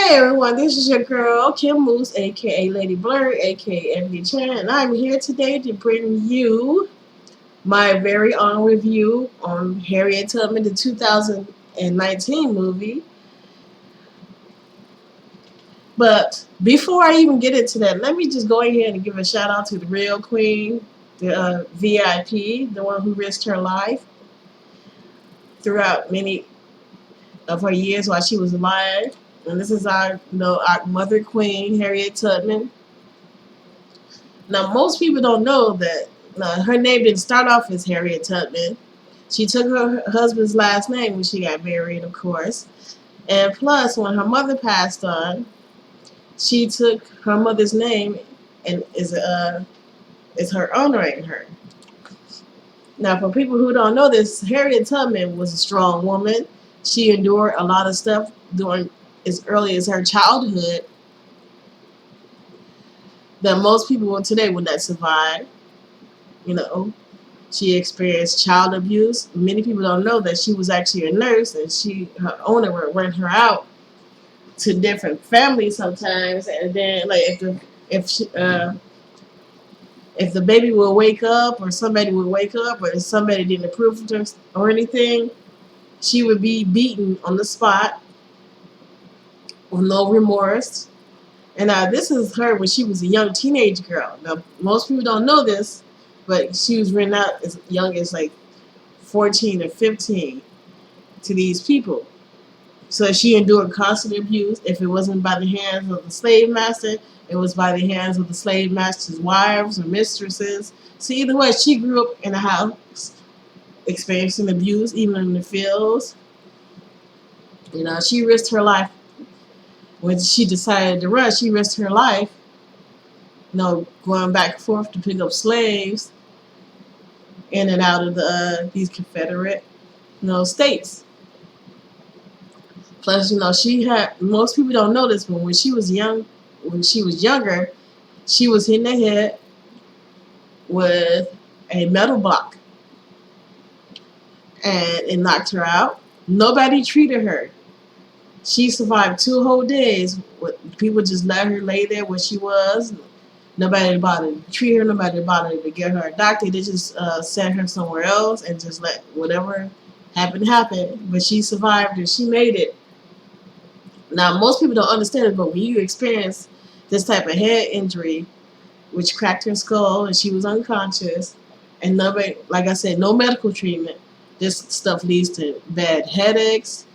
Hey everyone, this is your girl Kim Moose, aka Lady Blur, aka Ebony Chan, and I'm here today to bring you my very own review on Harriet Tubman, the 2019 movie. But before I even get into that, let me just go ahead and give a shout out to the real queen, the VIP, the one who risked her life throughout many of her years while she was alive. And this is our mother queen, Harriet Tubman. Now, most people don't know that her name didn't start off as Harriet Tubman. She took her husband's last name when she got married, of course. And plus, when her mother passed on, she took her mother's name and is her honoring her. Now, for people who don't know this, Harriet Tubman was a strong woman. She endured a lot of stuff during as early as her childhood that most people today would not survive. You know, she experienced child abuse. Many people don't know that she was actually a nurse, and her owner would rent her out to different families sometimes. And then, like if she, if the baby would wake up, or somebody would wake up, or if somebody didn't approve of her or anything, she would be beaten on the spot with no remorse. And this is her when she was a young teenage girl. Now, most people don't know this, but she was rented out as young as like 14 or 15 to these people. So she endured constant abuse. If it wasn't by the hands of the slave master, it was by the hands of the slave master's wives or mistresses. So either way, she grew up in a house experiencing abuse, even in the fields. She risked her life when she decided to run. She risked her life, going back and forth to pick up slaves in and out of these Confederate, states. Plus, she had, most people don't know this, but when she was younger, she was hit in the head with a metal block, and it knocked her out. Nobody treated her. She survived 2 whole days. People just let her lay there where she was. Nobody bothered to treat her. Nobody bothered to get her a doctor. They just sent her somewhere else and just let whatever happened happen. But she survived and she made it. Now, most people don't understand it, but when you experience this type of head injury, which cracked her skull and she was unconscious, and nobody, like I said, no medical treatment, this stuff leads to bad headaches,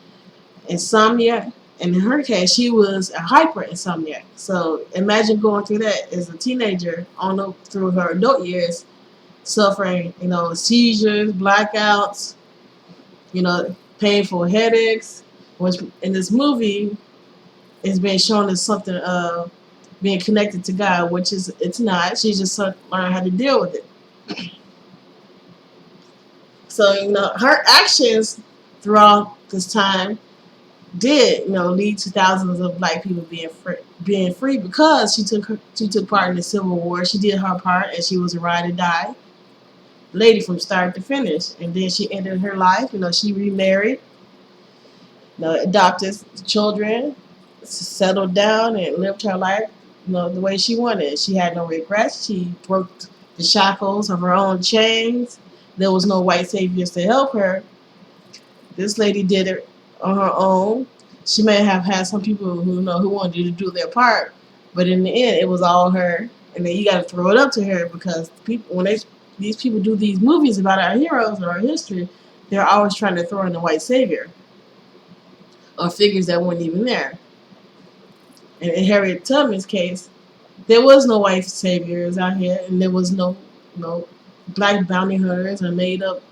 insomnia. And in her case, she was a hyper insomniac. So imagine going through that as a teenager, on through her adult years, suffering, seizures, blackouts, painful headaches, which in this movie is being shown as something of being connected to God, which it's not. She just learned how to deal with it. So, her actions throughout this time did, lead to thousands of black people being free because she took part in the Civil War. She did her part, and she was a ride or die lady from start to finish. And then she ended her life. She remarried, adopted children, settled down, and lived her life, the way she wanted. She had no regrets. She broke the shackles of her own chains. There was no white saviors to help her. This lady did it on her own. She may have had some people who wanted to do their part, but in the end, it was all her. And then you got to throw it up to her, because these people do these movies about our heroes or our history, they're always trying to throw in the white savior or figures that weren't even there. And in Harriet Tubman's case, there was no white saviors out here, and there was no black bounty hunters or made up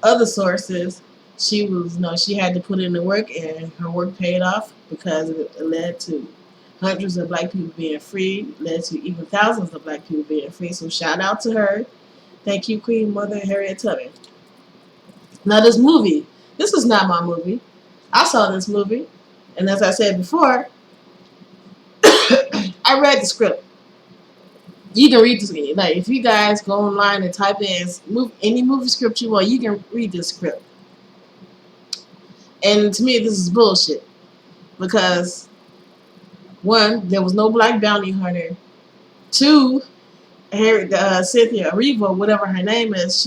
other sources. She was she had to put in the work, and her work paid off because it led to hundreds of black people being free, led to even thousands of black people being free. So shout out to her. Thank you, Queen Mother Harriet Tubman. Now this is not my movie. I saw this movie, and as I said before, I read the script. You can read this. Like, if you guys go online and type in any movie script you want, you can read the script. And to me, this is bullshit. because one, there was no black bounty hunter. Two, Cynthia Erivo, whatever her name is,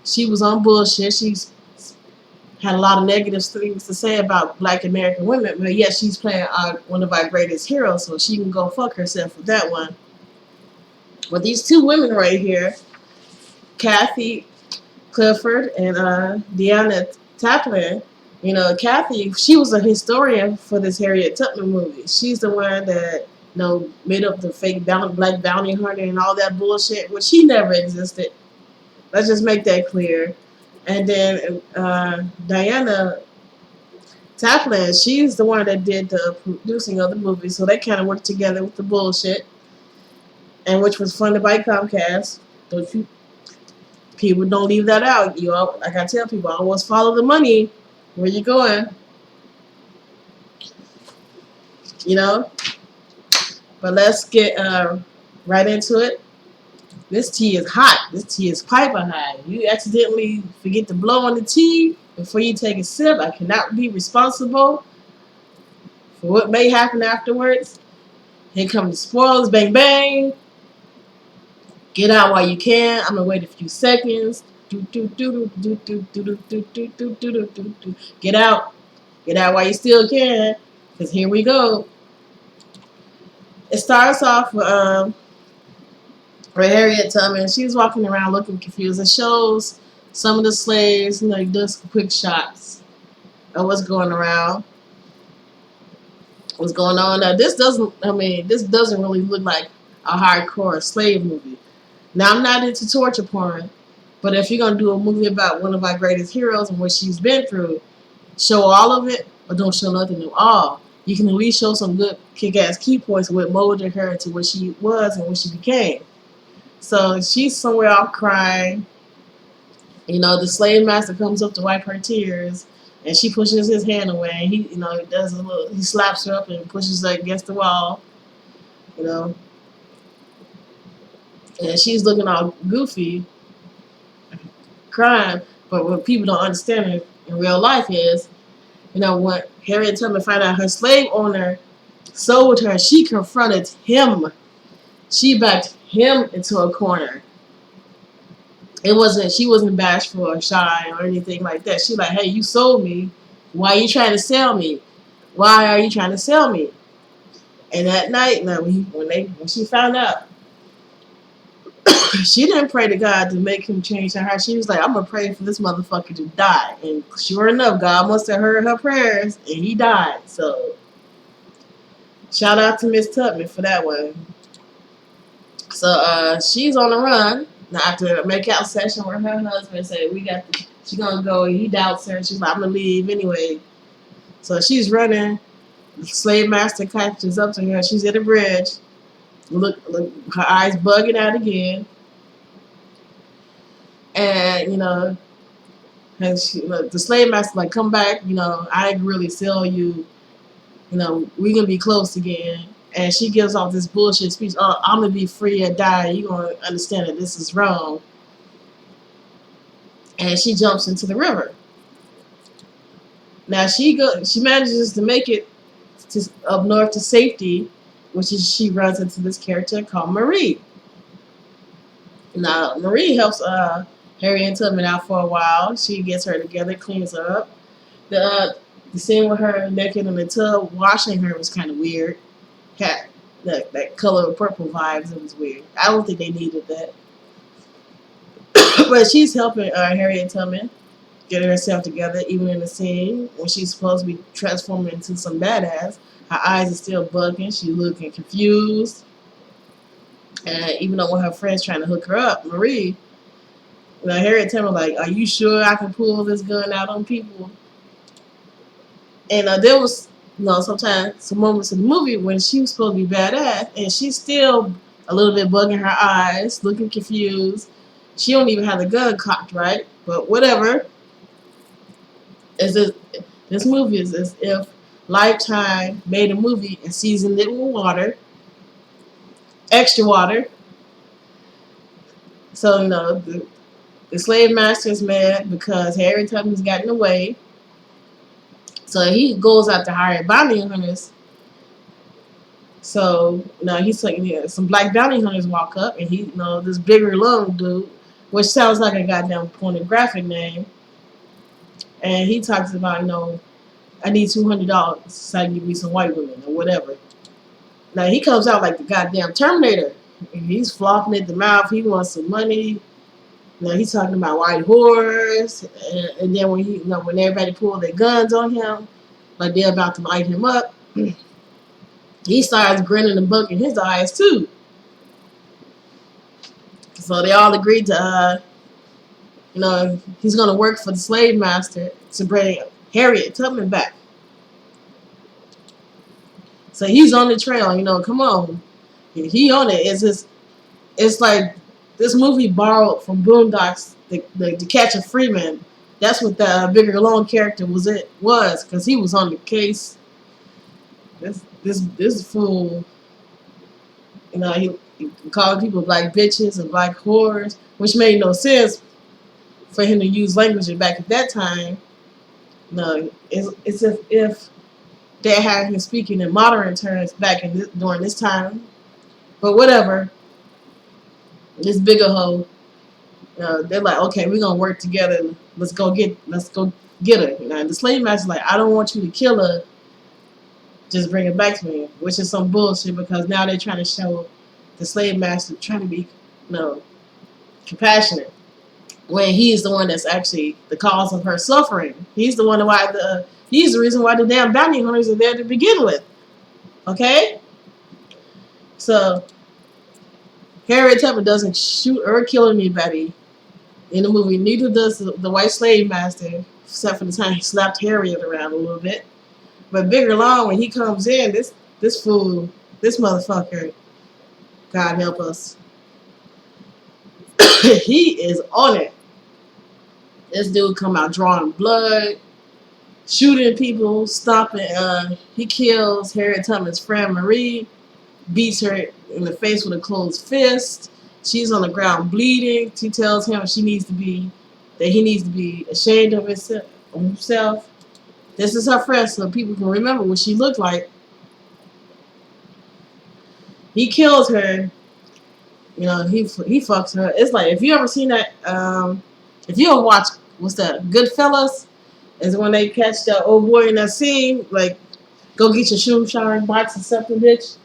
she was on bullshit. She's had a lot of negative things to say about black American women, but yet she's playing one of our greatest heroes, so she can go fuck herself with that one. But these two women right here, Kathy Clifford and Deanna Taplin, Kathy, she was a historian for this Harriet Tubman movie. She's the one that made up the fake black bounty hunter and all that bullshit, which she never existed. Let's just make that clear. And then Diana Taplin, she's the one that did the producing of the movie, so they kind of worked together with the bullshit, and which was funded by Comcast. Don't you people don't leave that out. Like I tell people, always follow the money. Where you going? But let's get right into it. This tea is hot. This tea is piping hot. You accidentally forget to blow on the tea before you take a sip. I cannot be responsible for what may happen afterwards. Here come the spoilers. Bang, bang. Get out while you can. I'm going to wait a few seconds. Get out. Get out while you still can. Because here we go. It starts off with Harriet Tubman. She's walking around looking confused. It shows some of the slaves, doing some quick shots of what's going around. What's going on now? This doesn't really look like a hardcore slave movie. Now, I'm not into torture porn, but if you're going to do a movie about one of our greatest heroes and what she's been through, show all of it or don't show nothing at all. You can at least show some good kick-ass key points of what molded her to what she was and what she became. So she's somewhere off crying. The slave master comes up to wipe her tears, and she pushes his hand away. And he slaps her up and pushes her against the wall. And she's looking all goofy, crying. But what people don't understand in real life is, when Harriet Tubman found out her slave owner sold her, she confronted him. She backed him into a corner. She wasn't bashful or shy or anything like that. She like, hey, you sold me. Why are you trying to sell me? Why are you trying to sell me? And that night, when she found out, she didn't pray to God to make him change her heart. She was like, I'm going to pray for this motherfucker to die. And sure enough, God must have heard her prayers, and he died. So, shout out to Miss Tubman for that one. So, she's on the run. Now, after a make-out session where her husband said, she's going to go, and he doubts her. She's like, I'm going to leave anyway. So, she's running. The slave master catches up to her. She's at a bridge. Look, her eyes bugging out again. And, the slave master like, come back, I ain't really sell you, we're going to be close again. And she gives off this bullshit speech, I'm going to be free or die. You're going to understand that this is wrong. And she jumps into the river. Now, she manages to make it up north to safety, which is she runs into this character called Marie. Now, Marie helps Harriet Tubman out for a while. She gets her together, cleans her up. The scene with her naked in the tub washing her was kind of weird. Had that color of purple vibes. It was weird. I don't think they needed that. But she's helping Harriet Tubman get herself together, even in the scene when she's supposed to be transforming into some badass. Her eyes are still bugging. She's looking confused. And even though when her friend's trying to hook her up, Marie, Harriet Tubman like, are you sure I can pull this gun out on people? And there was, sometimes some moments in the movie when she was supposed to be badass, and she's still a little bit bugging her eyes, looking confused. She don't even have the gun cocked right, but whatever. This movie is as if Lifetime made a movie and seasoned it with water, extra water. So, the slave master is mad because Harriet Tubman's gotten away. So he goes out to hire bounty hunters. So he's like, some black bounty hunters walk up, and this bigger long dude, which sounds like a goddamn pornographic name, and he talks about, I need $200 so I can give me some white women or whatever. Now he comes out like the goddamn Terminator. He's flopping at the mouth. He wants some money. He's talking about white whores, and then when everybody pull their guns on him, like they're about to light him up, he starts grinning and bucking his eyes too. So they all agreed to, he's gonna work for the slave master to bring Harriet Tubman back. So he's on the trail. Come on, he on it. It's like this movie borrowed from Boondocks, the Catch a Freeman. That's what the Bigger Long character was because he was on the case. This fool, he called people black bitches and black whores, which made no sense for him to use language back at that time. It's if they had him speaking in modern terms back during this time. But whatever. This bigger hoe, they're like, okay, we're gonna work together. Let's go get her. And the slave master's like, I don't want you to kill her. Just bring it back to me, which is some bullshit because now they're trying to show the slave master trying to be, compassionate when he's the one that's actually the cause of her suffering. He's the he's the reason why the damn bounty hunters are there to begin with. Okay, so Harriet Tubman doesn't shoot or kill anybody in the movie. Neither does the white slave master, except for the time he slapped Harriet around a little bit. But Bigger Long, when he comes in, this fool, this motherfucker, God help us, he is on it. This dude come out drawing blood, shooting people, stomping. He kills Harriet Tubman's friend Marie, beats her in the face with a closed fist. She's on the ground bleeding. She tells him he needs to be ashamed of himself. This is her friend, so people can remember what she looked like. He kills her. He fucks her. It's like, if you ever seen that, if you ever watch, what's that, Goodfellas, is when they catch the old boy in that scene, like, go get your shoe shine box or something, bitch.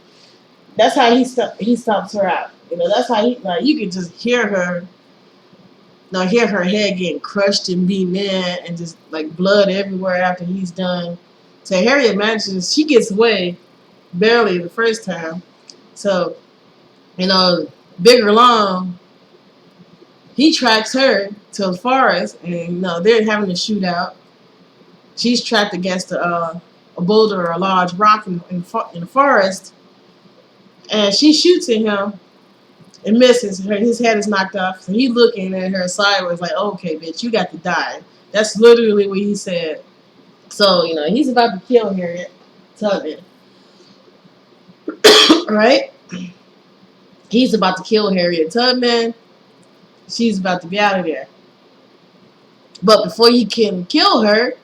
That's how he stops her out. That's how you can just hear her. Hear her head getting crushed and beaten in, and just like blood everywhere after he's done. So Harriet manages, she gets away barely the first time. So, Bigger Long, he tracks her to the forest, and they're having a shootout. She's trapped against a boulder or a large rock in the forest, and she shoots at him and misses. His head is knocked off, so he's looking at her sideways like, okay, bitch, you got to die. That's literally what he said. So, he's about to kill Harriet Tubman. Right? He's about to kill Harriet Tubman. She's about to be out of there. But before he can kill her,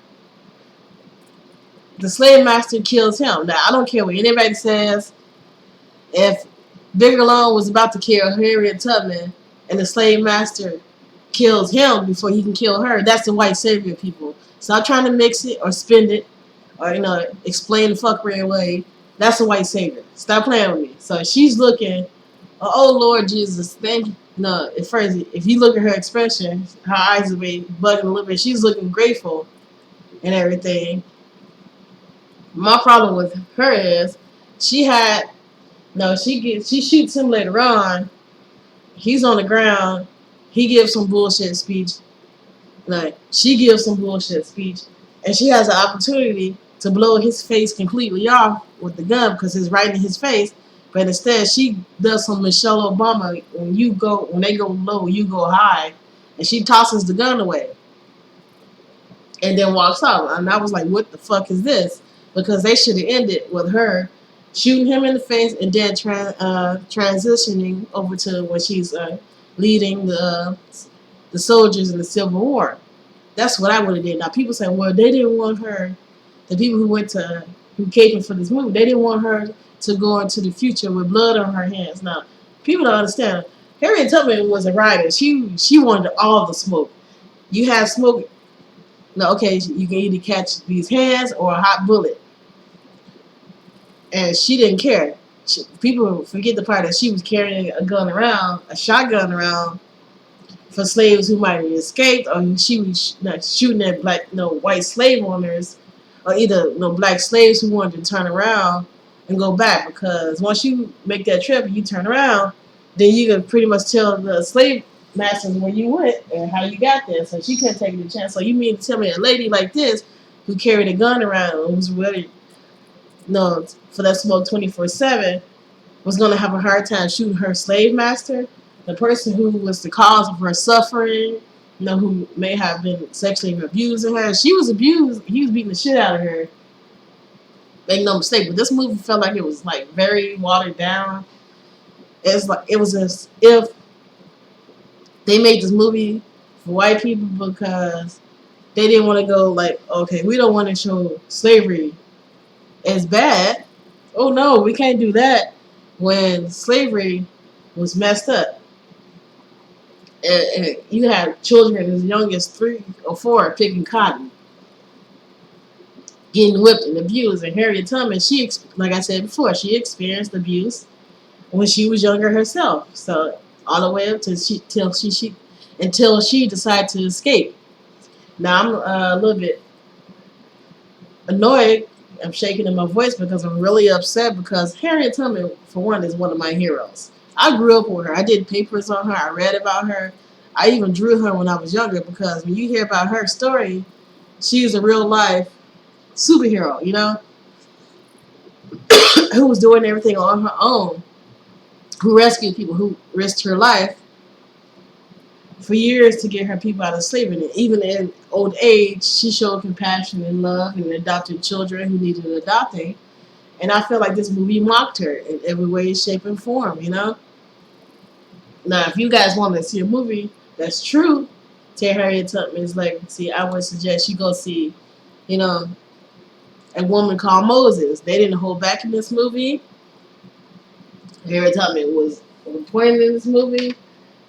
the slave master kills him. Now, I don't care what anybody says. If Bigger Long was about to kill Harriet Tubman and the slave master kills him before he can kill her, that's the white savior, people. Stop trying to mix it or spin it or, explain the fuckery away. That's the white savior. Stop playing with me. So she's looking, oh, Lord Jesus, thank you. At first, if you look at her expression, her eyes are bugging a little bit. She's looking grateful and everything. My problem with her is she shoots him later on. He's on the ground. He gives some bullshit speech. She gives some bullshit speech. And she has an opportunity to blow his face completely off with the gun because it's right in his face. But instead, she does some Michelle Obama. When they go low, you go high. And she tosses the gun away. And then walks off. And I was like, what the fuck is this? Because they should have ended with her shooting him in the face and then transitioning over to when she's leading the soldiers in the Civil War. That's what I would have did. Now, people say, well, they didn't want her the people who came for this movie, they didn't want her to go into the future with blood on her hands. Now, people don't understand. Harriet Tubman was a writer. She wanted all the smoke. You have smoke. No, okay, you can either catch these hands or a hot bullet, and she didn't care. People forget the part that she was carrying a gun around, a shotgun around, for slaves who might have escaped, or she was not shooting at black, white slave owners, or either black slaves who wanted to turn around and go back. Because once you make that trip and you turn around, then you can pretty much tell the slave masters where you went and how you got there. So she couldn't take the chance. So you mean to tell me a lady like this who carried a gun around and was ready, for that smoke 24/7, was going to have a hard time shooting her slave master, the person who was the cause of her suffering, who may have been sexually abusing her. She was abused. He was beating the shit out of her. Make no mistake, but this movie felt like it was like very watered down. It was as if they made this movie for white people because they didn't want to go like, okay, we don't want to show slavery as bad. Oh no, we can't do that when slavery was messed up. And you had children as young as 3 or 4 picking cotton, getting whipped and abused. And Harriet Tubman, like I said before, she experienced abuse when she was younger herself. So all the way up to until she decided to escape. Now I'm a little bit annoyed. I'm shaking in my voice because I'm really upset because Harriet Tubman, for one, is one of my heroes. I grew up with her. I did papers on her. I read about her. I even drew her when I was younger because when you hear about her story, she was a real life superhero, who was doing everything on her own, who rescued people, who risked her life for years to get her people out of slavery. And even in old age, she showed compassion and love and adopted children who needed adopting. And I feel like this movie mocked her in every way, shape, and form, Now, if you guys want to see a movie that's true to Harriet Tubman's legacy, I would suggest you go see, A Woman Called Moses. They didn't hold back in this movie. Harriet Tubman was pointed in this movie.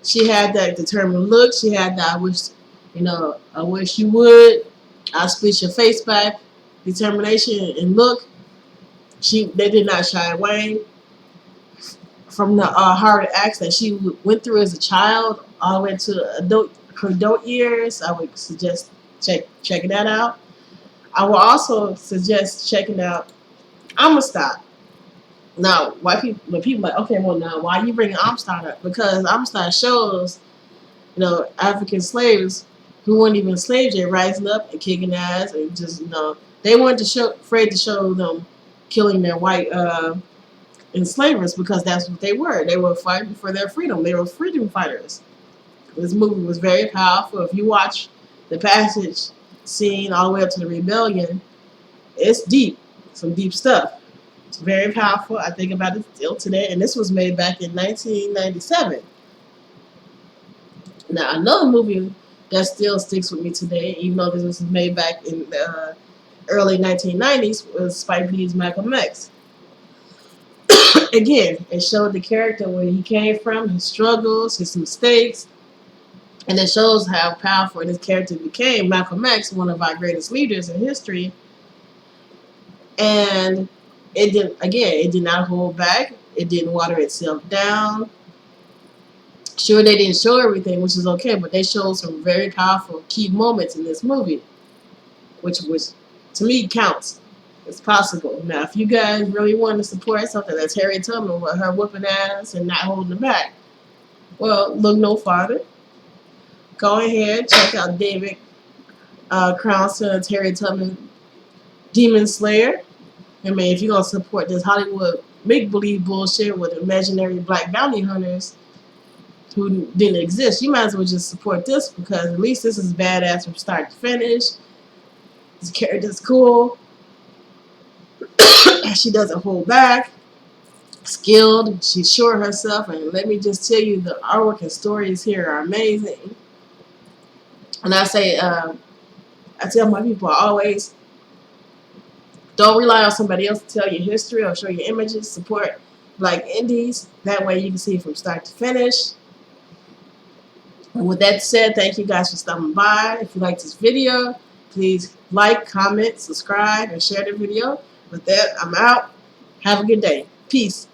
She had that determined look. She had that I wish you would. I'll split your face back. Determination and look. They did not shy away from the hard acts that she went through as a child all the way to her adult years. I would suggest checking that out. I will also suggest checking out Amistad. Now, when people like, okay, well now, why are you bringing Amistad up? Because Amistad shows, African slaves who weren't even slaves yet rising up and kicking ass and just, they weren't afraid to show them killing their white enslavers because that's what they were. They were fighting for their freedom. They were freedom fighters. This movie was very powerful. If you watch the passage scene all the way up to the rebellion, it's deep. Some deep stuff. It's very powerful. I think about it still today. And this was made back in 1997. Now, another movie that still sticks with me today, even though this was made back in the early 1990s, was Spike Lee's Malcolm X. Again, it showed the character where he came from, his struggles, his mistakes, and it shows how powerful this character became. Malcolm X, one of our greatest leaders in history, and it did not hold back. It didn't water itself down. Sure, they didn't show everything, which is okay, but they showed some very powerful key moments in this movie, which to me counts. It's possible. Now, if you guys really want to support something that's Harriet Tubman with her whooping ass and not holding it back, well, look no farther. Go ahead, check out David Crownson's Harriet Tubman Demon Slayer. I mean, if you're going to support this Hollywood make-believe bullshit with imaginary black bounty hunters who didn't exist, you might as well just support this because at least this is badass from start to finish. This character's cool. She doesn't hold back. Skilled. She's sure of herself. And let me just tell you, the artwork and stories here are amazing. And I tell my people always, Don't rely on somebody else to tell your history or show your images. Support Black indies. That way you can see from start to finish. And with that said, thank you guys for stopping by. If you like this video, please like, comment, subscribe, and share the video. With that, I'm out. Have a good day. Peace.